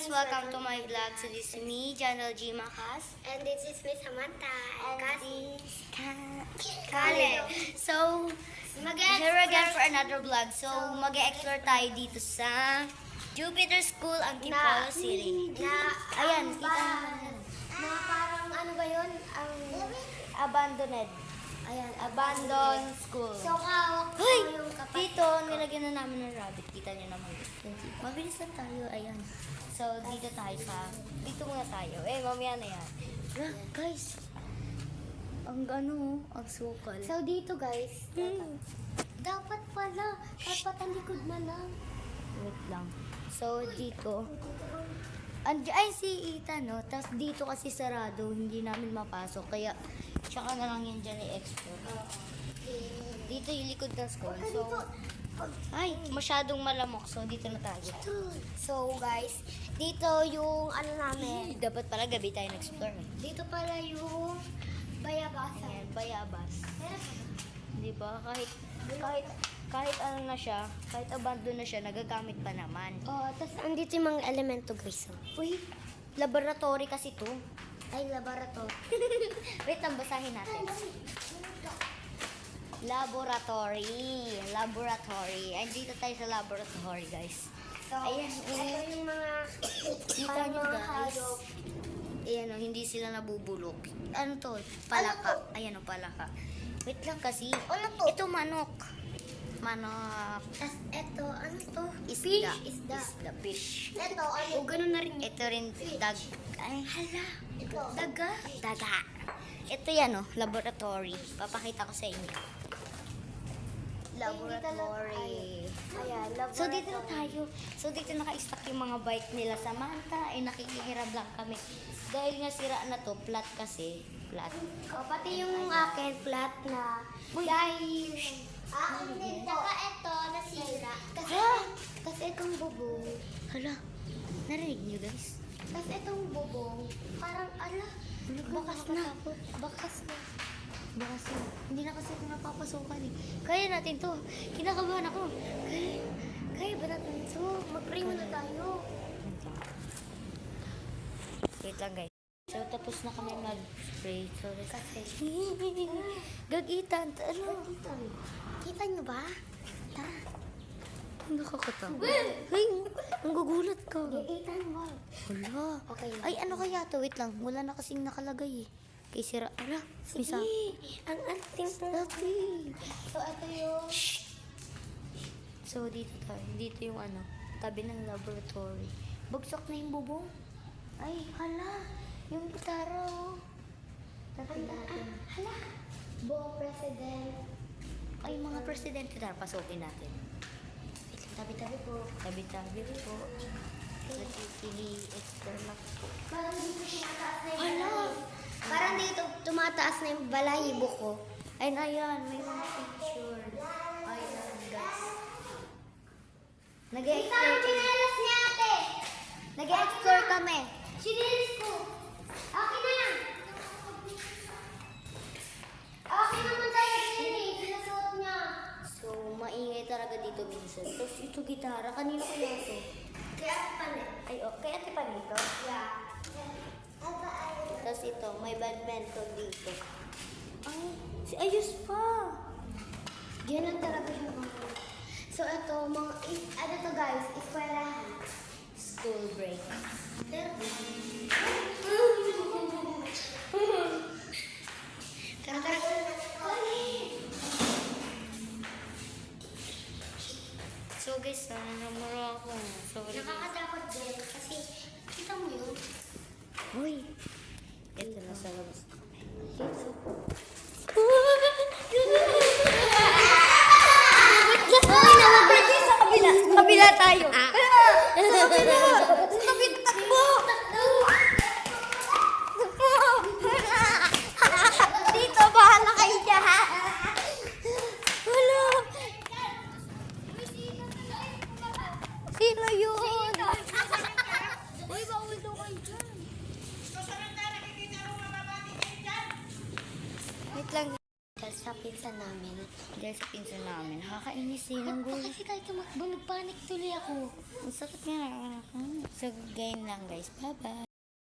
guys, welcome to my vlog. So this is me, Janel G. Macas. And this is Miss Samantha. And Kasi, this Kale. So, here again for another vlog. So, mag-explore tayo dito sa Jupiter School, Antipolo City. Ayan, kita naman yan. na parang ano ba yun? Abandoned. Ayan, abandoned school. So, hawak ko Hoy! yung kapatid. Dito, nilagyan na namin ng rabbit. Kita niyo naman. Mabilis lang tayo. Ayan. So, dito tayo sa... Dito muna tayo. Mamaya na yan. Guys. Ang ang sukal. So, dito guys, dapat pala, dapat ang likod na lang. Wait lang. So, dito. Ay, si Ethan, no? Tapos dito kasi sarado. Hindi namin mapasok. Kaya, tsaka na lang yan dyan i-explore. Dito yung likod ng school. So, ay, masyadong malamok. So, dito na tayo. So, guys, dito yung ano namin. Dapat pala gabi tayo na-explore. Dito pala yung bayabasan. Ayan, bayabas. Di ba? Kahit ano na siya, kahit abandon na siya, nagagamit pa naman. Oh, tapos andito yung mga elemento guys. Oh. Uy, laboratory kasi to. Ay, laboratory. Wait lang, basahin natin. Laboratory. Ay, dito tayo sa laboratory, guys. So, Ayan, ito yung mga Kita nyo, guys. Ayan o, hindi sila nabubulok. Ano to? Palaka. Ayan o, palaka. Wait lang kasi. Ano to? Ito manok. Manok. Tapos ito, ano to? Isda. Isda. Fish. Ito, ano? O, ganun na rin yun. Ito rin dag. Ay, hala. Ito. Daga. Ito yan o, laboratory. Papakita ko sa inyo. Laboratory. Ayan, laboratory. So dito na tayo. So dito naka-stack yung mga bike nila. Samantha, nakikihirap lang kami. Dahil nga sira na to, flat kasi. Flat. O, pati yung akin, flat na. Dahil, hindi. Saka ito, nasira. Kasi itong bubong. Hala, narinig niyo guys? Kasi itong bubong, parang, bakas na. Bakas na. Baka hindi na kasi ito napapasukan eh. Kaya natin to. Kinakabahan ako. Kaya ba natin ito? Mag-pray muna tayo. Wait lang guys. So tapos na kami mag-spray. So Kasi, gagitan. Ano? kita nyo ba? Tara. Ang nakakatawa. Ay, ang gugulat ka. Gigitan mo. Hala. Okay lang. Ay, ano kaya to? Wait lang. Wala na kasing nakalagay eh. Kay sira. Ala, may sa... Ang anting po. Dati. So, ito yung... So, dito tayo. Dito yung ano, tabi ng laboratory. Bagsak na yung bubong. Ay, hala. Yung gitara, oh. Tabi natin. Hala. Buong president. Ay, mga presidente na. Pasukin natin. Wait lang, tabi-tabi po. Tabi-tabi po. Nagpipili-explore lang po. Parang dito tumataas na yung balahibo. Parang dito tumataas na yung balahibo ko. Ayun, ayan. May mga picture. Ayan, guys. Ito ang Nag-explore kami. chinelas niya, ate. Nag-explore kami. Chinelas ko. Okay na yan. Okay naman tayo chinelas. Sinasuot niya. So, maingay talaga dito minsan. Tapos ito gitara. Kanino kaya ito? Kaya palit. Ay, oh, kaya ito pa dito? Yeah. Aba, ay. Tapos ito, may badminton dito. Ay, ayos pa! Yan lang talaga yung mga. So, ito, ano to guys, eskwelahan. School break. Tara, tara. So guys, namura ako. Sorry. Nakakatakot din kasi kita mo yun. Uy! Ito na sa labas. Sa kabila! Sa kabila tayo! Sa kabila! Sa kabila! Takbo! Dito, bahala kayo dyan! Wala! Sino yun? Uy, bawal daw kayo dyan. Wait lang. Dahil sa pinsan namin. Dahil sa pinsan namin, nakakainis eh. Ang gulo. Kasi kahit tumakbo, nagpanik tuloy ako. Ang sakit nga. So, ganyan lang guys. Bye-bye.